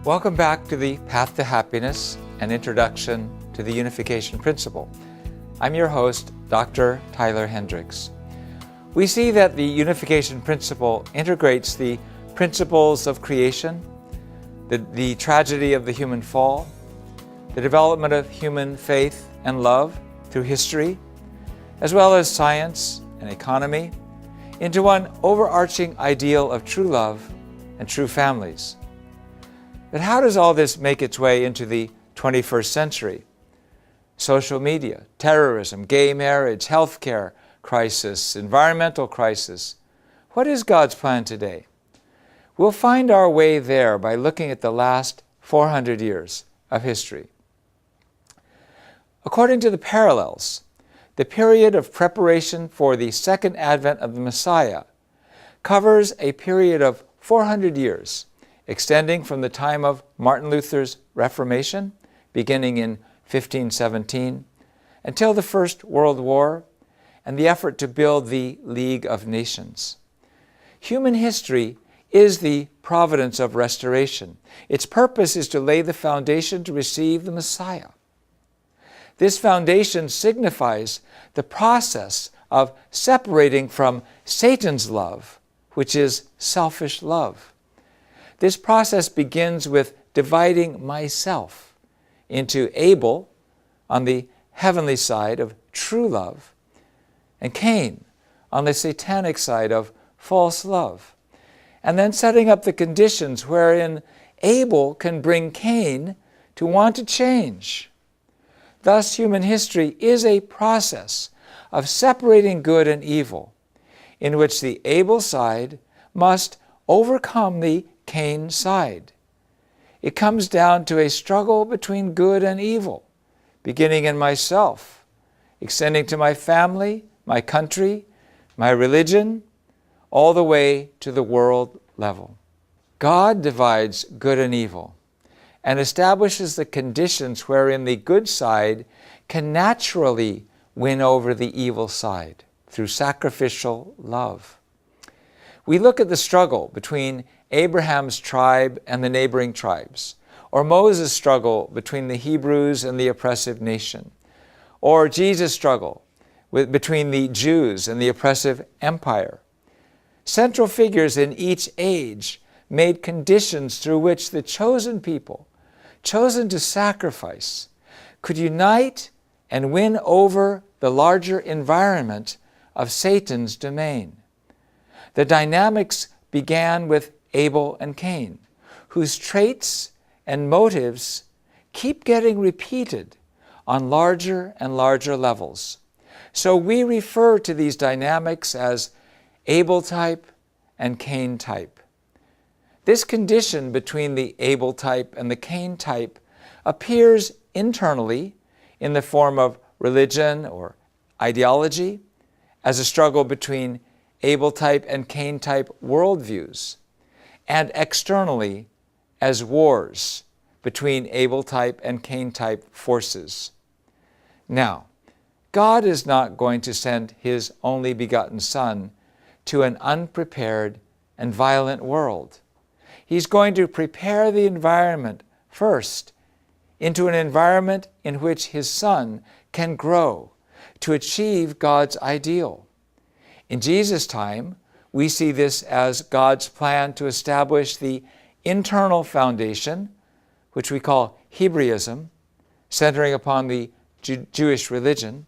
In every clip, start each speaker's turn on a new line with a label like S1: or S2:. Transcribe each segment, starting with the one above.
S1: Welcome back to the Path to Happiness, an introduction to the unification principle. I'm your host, Dr. Tyler Hendricks. We see that the unification principle integrates the principles of creation, the tragedy of the human fall, the development of human faith and love through history, as well as science and economy, into one overarching ideal of true love and true families. But how does all this make its way into the 21st century? Social media, terrorism, gay marriage, healthcare crisis, environmental crisis. What is God's plan today? We'll find our way there by looking at the last 400 years of history. According to the parallels, the period of preparation for the second advent of the Messiah covers a period of 400 years, extending from the time of Martin Luther's Reformation, beginning in 1517, until the First World War and the effort to build the League of Nations. Human history is the providence of restoration. Its purpose is to lay the foundation to receive the Messiah. This foundation signifies the process of separating from Satan's love, which is selfish love. This process begins with dividing myself into Abel on the heavenly side of true love and Cain on the satanic side of false love, and then setting up the conditions wherein Abel can bring Cain to want to change. Thus, human history is a process of separating good and evil, in which the Abel side must overcome the Cain side. It comes down to a struggle between good and evil, beginning in myself, extending to my family, my country, my religion, all the way to the world level. God divides good and evil and establishes the conditions wherein the good side can naturally win over the evil side through sacrificial love. We look at the struggle between Abraham's tribe and the neighboring tribes, or Moses' struggle between the Hebrews and the oppressive nation, or Jesus' struggle between the Jews and the oppressive empire. Central figures in each age made conditions through which the chosen people, chosen to sacrifice, could unite and win over the larger environment of Satan's domain. The dynamics began with Abel and Cain, whose traits and motives keep getting repeated on larger and larger levels. So we refer to these dynamics as Abel type and Cain type. This condition between the Abel type and the Cain type appears internally in the form of religion or ideology, as a struggle between Abel type and Cain type worldviews, and externally as wars between Abel type and Cain type forces. Now, God is not going to send His only begotten Son to an unprepared and violent world. He's going to prepare the environment first into an environment in which His Son can grow to achieve God's ideal. In Jesus' time, we see this as God's plan to establish the internal foundation, which we call Hebraism, centering upon the Jewish religion,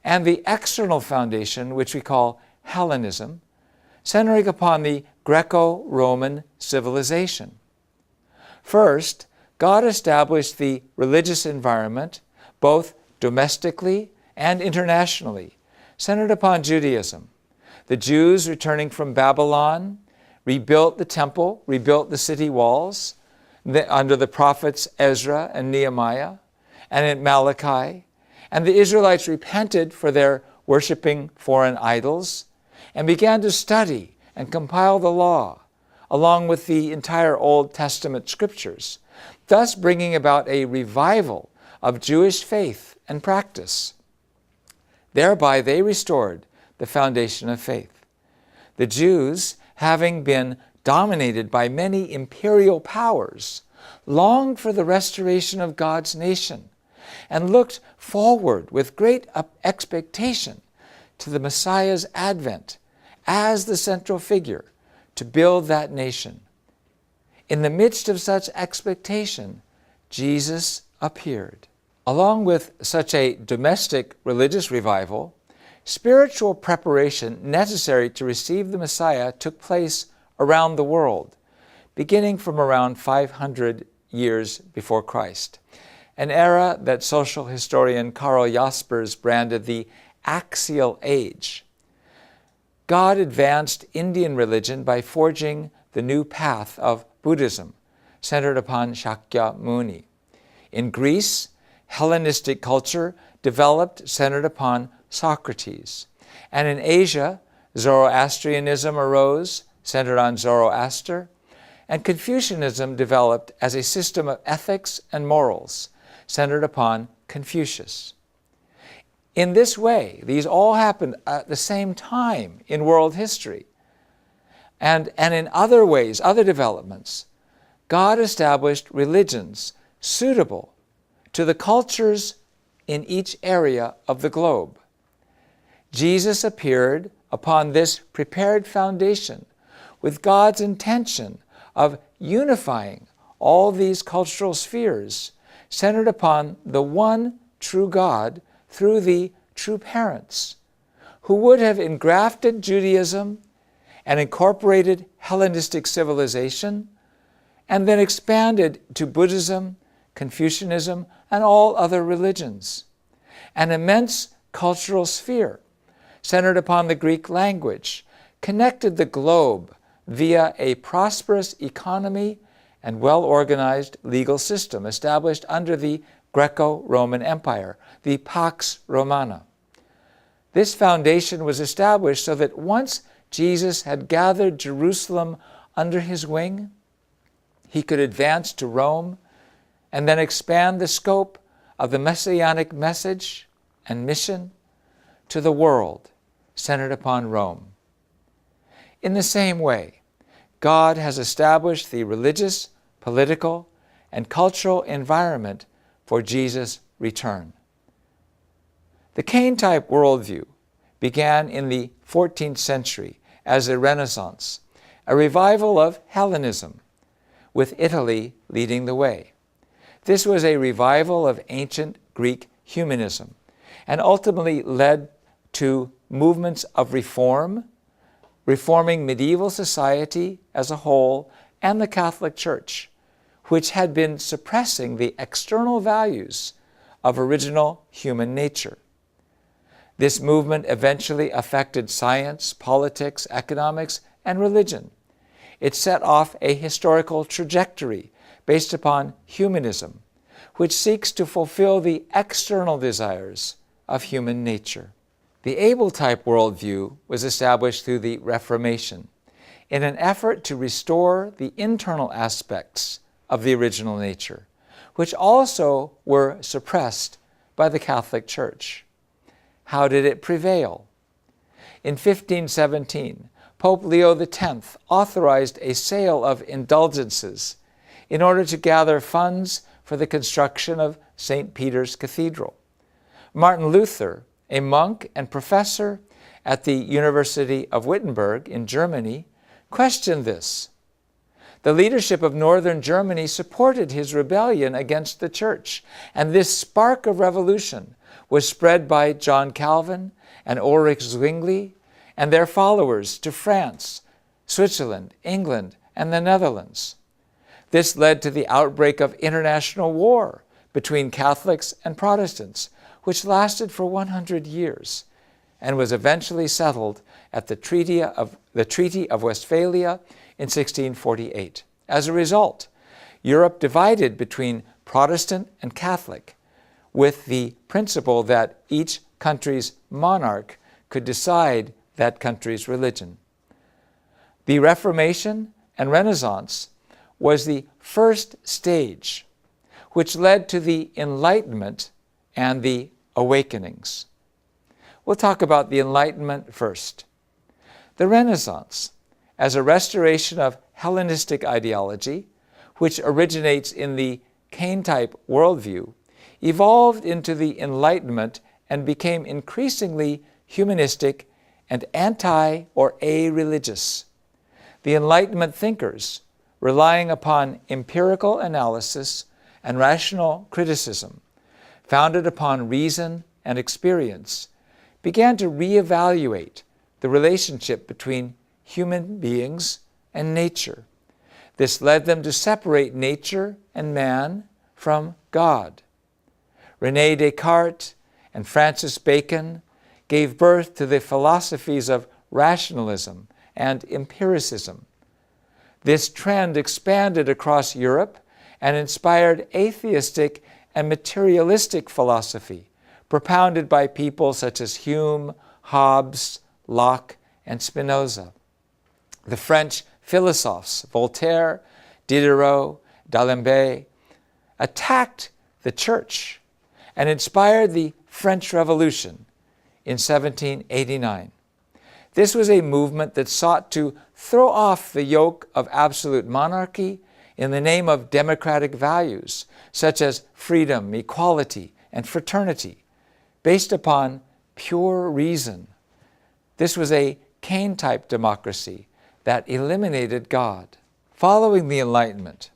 S1: and the external foundation, which we call Hellenism, centering upon the Greco-Roman civilization. First, God established the religious environment, both domestically and internationally, centered upon Judaism. The Jews returning from Babylon rebuilt the temple, rebuilt the city walls under the prophets Ezra and Nehemiah and in Malachi. And the Israelites repented for their worshiping foreign idols and began to study and compile the law, along with the entire Old Testament scriptures, thus bringing about a revival of Jewish faith and practice. Thereby they restored the foundation of faith. The Jews, having been dominated by many imperial powers, longed for the restoration of God's nation and looked forward with great expectation to the Messiah's advent as the central figure to build that nation. In the midst of such expectation, Jesus appeared. Along with such a domestic religious revival, spiritual preparation necessary to receive the Messiah took place around the world, beginning from around 500 years before Christ, an era that social historian Karl Jaspers branded the Axial Age. God advanced Indian religion by forging the new path of Buddhism, centered upon Shakyamuni. In Greece, Hellenistic culture developed centered upon Socrates. And in Asia, Zoroastrianism arose, centered on Zoroaster, and Confucianism developed as a system of ethics and morals, centered upon Confucius. In this way, these all happened at the same time in world history. And in other ways, other developments, God established religions suitable to the cultures in each area of the globe. Jesus appeared upon this prepared foundation with God's intention of unifying all these cultural spheres centered upon the one true God through the true parents, who would have engrafted Judaism and incorporated Hellenistic civilization, and then expanded to Buddhism, Confucianism, and all other religions. An immense cultural sphere centered upon the Greek language connected the globe via a prosperous economy and well-organized legal system established under the Greco-Roman Empire, the Pax Romana. This foundation was established so that once Jesus had gathered Jerusalem under his wing, he could advance to Rome and then expand the scope of the messianic message and mission to the world centered upon Rome. In the same way, God has established the religious, political, and cultural environment for Jesus' return. The Cain-type worldview began in the 14th century as a Renaissance, a revival of Hellenism, with Italy leading the way. This was a revival of ancient Greek humanism and ultimately led to movements of reforming medieval society as a whole and the Catholic Church, which had been suppressing the external values of original human nature. This movement eventually affected science, politics, economics, and religion. It set off a historical trajectory based upon humanism, which seeks to fulfill the external desires of human nature. The Abel-type worldview was established through the Reformation in an effort to restore the internal aspects of the original nature, which also were suppressed by the Catholic Church. How did it prevail? In 1517, Pope Leo X authorized a sale of indulgences in order to gather funds for the construction of St. Peter's Cathedral. Martin Luther, a monk and professor at the University of Wittenberg in Germany, questioned this. The leadership of northern Germany supported his rebellion against the church, and this spark of revolution was spread by John Calvin and Ulrich Zwingli and their followers to France, Switzerland, England, and the Netherlands. This led to the outbreak of international war between Catholics and Protestants, which lasted for 100 years and was eventually settled at the Treaty of Westphalia in 1648. As a result, Europe divided between Protestant and Catholic, with the principle that each country's monarch could decide that country's religion. The Reformation and Renaissance was the first stage, which led to the Enlightenment and the Awakenings. We'll talk about the Enlightenment first. The Renaissance, as a restoration of Hellenistic ideology, which originates in the Kane-type worldview, evolved into the Enlightenment and became increasingly humanistic and anti- or a-religious. The Enlightenment thinkers, relying upon empirical analysis and rational criticism, founded upon reason and experience, began to reevaluate the relationship between human beings and nature. This led them to separate nature and man from God. René Descartes and Francis Bacon gave birth to the philosophies of rationalism and empiricism. This trend expanded across Europe and inspired atheistic and materialistic philosophy, propounded by people such as Hume, Hobbes, Locke, and Spinoza. The French philosophes Voltaire, Diderot, D'Alembert attacked the church and inspired the French Revolution in 1789. This was a movement that sought to throw off the yoke of absolute monarchy in the name of democratic values such as freedom, equality, and fraternity, based upon pure reason. This was a Kane-type democracy that eliminated God. Following the Enlightenment,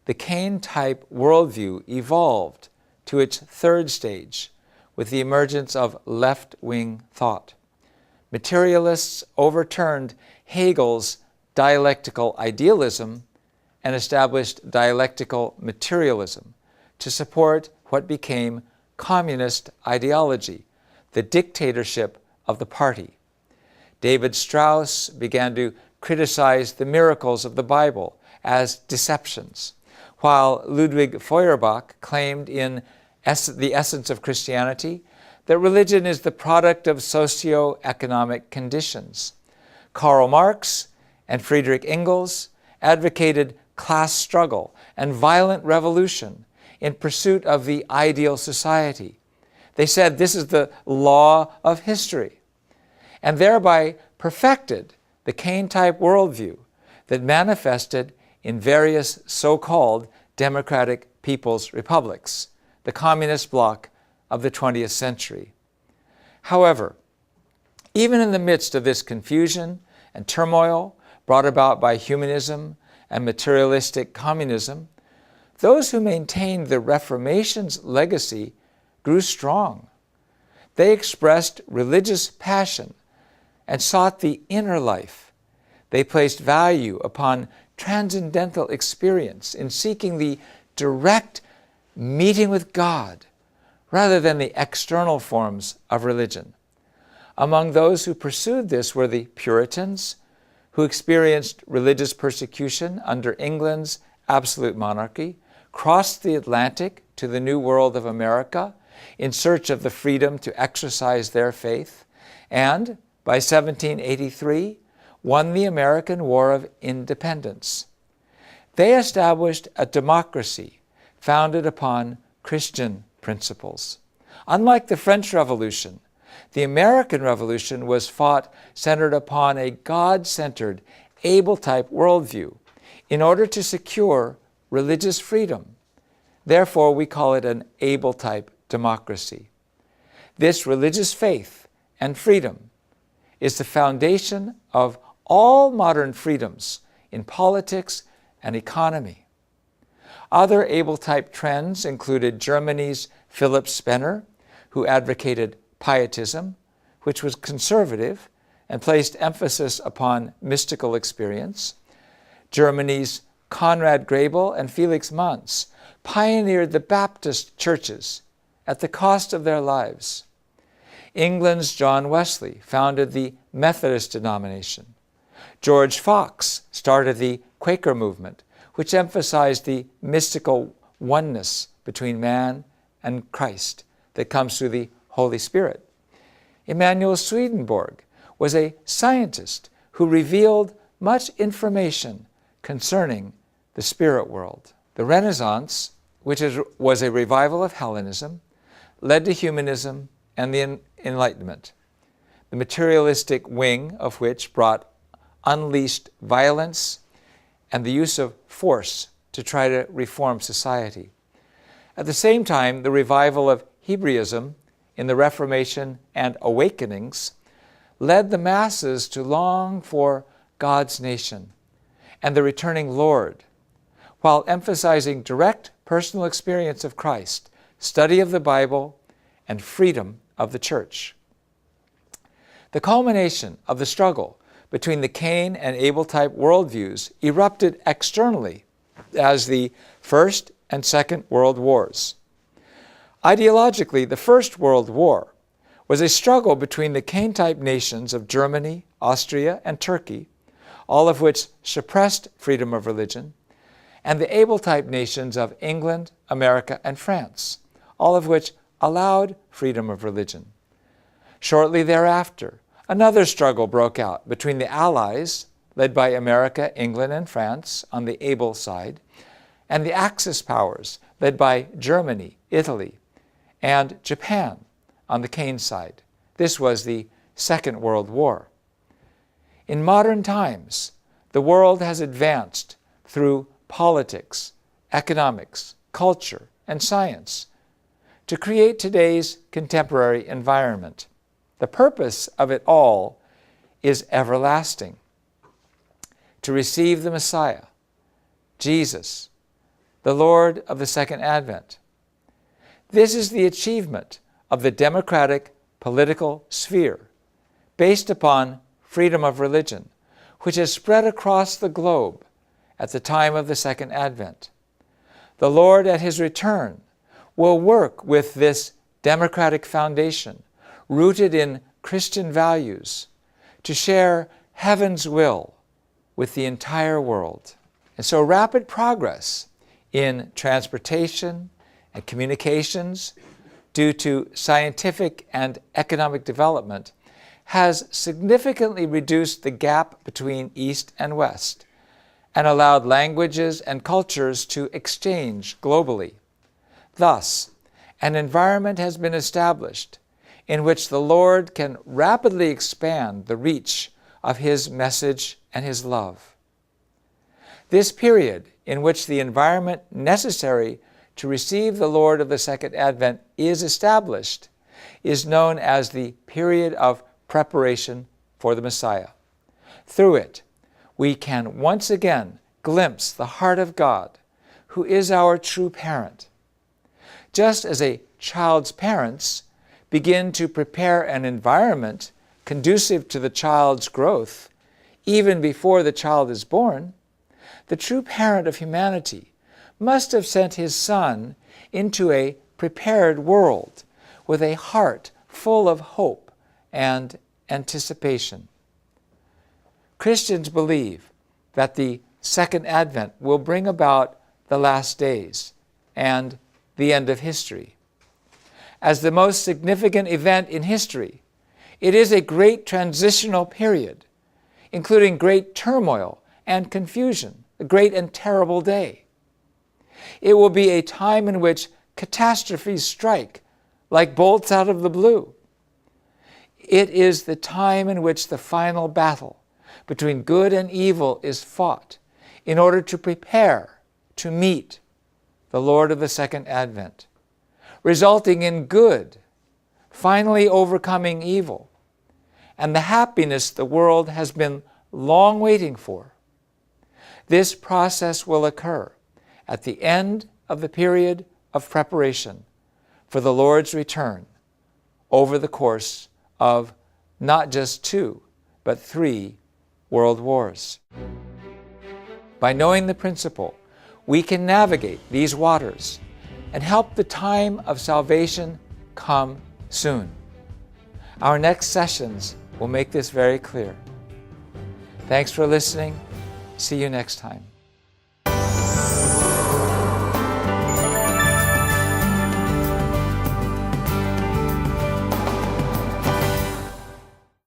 S1: the Kane-type worldview evolved to its third stage with the emergence of left-wing thought. Materialists overturned Hegel's dialectical idealism and established dialectical materialism to support what became communist ideology, the dictatorship of the party. David Strauss began to criticize the miracles of the Bible as deceptions, while Ludwig Feuerbach claimed in The Essence of Christianity that religion is the product of socio-economic conditions. Karl Marx and Friedrich Engels advocated class struggle and violent revolution in pursuit of the ideal society. They said this is the law of history, and thereby perfected the Kane-type worldview that manifested in various so-called democratic people's republics, the communist bloc of the 20th century. However, even in the midst of this confusion and turmoil brought about by humanism and materialistic communism, those who maintained the Reformation's legacy grew strong. They expressed religious passion and sought the inner life. They placed value upon transcendental experience in seeking the direct meeting with God rather than the external forms of religion. Among those who pursued this were the Puritans, who experienced religious persecution under England's absolute monarchy, crossed the Atlantic to the New World of America in search of the freedom to exercise their faith, and by 1783 won the American War of Independence. They established a democracy founded upon Christian principles. Unlike the French Revolution, the American Revolution was fought centered upon a God-centered, Abel-type worldview in order to secure religious freedom. Therefore, we call it an Abel-type democracy. This religious faith and freedom is the foundation of all modern freedoms in politics and economy. Other Abel-type trends included Germany's Philip Spener, who advocated pietism, which was conservative and placed emphasis upon mystical experience. Germany's Conrad Grebel and Felix Manz pioneered the Baptist churches at the cost of their lives. England's John Wesley founded the Methodist denomination. George Fox started the Quaker movement, which emphasized the mystical oneness between man and Christ that comes through the Holy Spirit. Emanuel Swedenborg was a scientist who revealed much information concerning the spirit world. The Renaissance, which was a revival of Hellenism, led to humanism and the Enlightenment, the materialistic wing of which brought unleashed violence and the use of force to try to reform society. At the same time, the revival of Hebraism in the Reformation and Awakenings led the masses to long for God's nation and the returning Lord, while emphasizing direct personal experience of Christ, study of the Bible, and freedom of the church. The culmination of the struggle between the Cain and Abel type worldviews erupted externally as the First and Second World Wars. Ideologically, the First World War was a struggle between the Cain-type nations of Germany, Austria, and Turkey, all of which suppressed freedom of religion, and the Abel-type nations of England, America, and France, all of which allowed freedom of religion. Shortly thereafter, another struggle broke out between the Allies, led by America, England, and France on the Abel side, and the Axis powers, led by Germany, Italy, and Japan on the Cain side. This was the Second World War. In modern times, the world has advanced through politics, economics, culture, and science to create today's contemporary environment. The purpose of it all is everlasting: to receive the Messiah, Jesus, the Lord of the Second Advent. This is the achievement of the democratic political sphere based upon freedom of religion, which has spread across the globe at the time of the Second Advent. The Lord at His return will work with this democratic foundation rooted in Christian values to share heaven's will with the entire world. And so rapid progress in transportation and communications due to scientific and economic development has significantly reduced the gap between East and West and allowed languages and cultures to exchange globally. Thus, an environment has been established in which the Lord can rapidly expand the reach of His message and His love. This period in which the environment necessary to receive the Lord of the Second Advent is established is known as the period of preparation for the Messiah. Through it, we can once again glimpse the heart of God, who is our true parent. Just as a child's parents begin to prepare an environment conducive to the child's growth, even before the child is born, the true parent of humanity must have sent His Son into a prepared world with a heart full of hope and anticipation. Christians believe that the Second Advent will bring about the last days and the end of history. As the most significant event in history, it is a great transitional period, including great turmoil and confusion, a great and terrible day. It will be a time in which catastrophes strike like bolts out of the blue. It is the time in which the final battle between good and evil is fought in order to prepare to meet the Lord of the Second Advent, resulting in good finally overcoming evil and the happiness the world has been long waiting for. This process will occur at the end of the period of preparation for the Lord's return over the course of not just 2, but 3 world wars. By knowing the principle, we can navigate these waters and help the time of salvation come soon. Our next sessions will make this very clear. Thanks for listening. See you next time.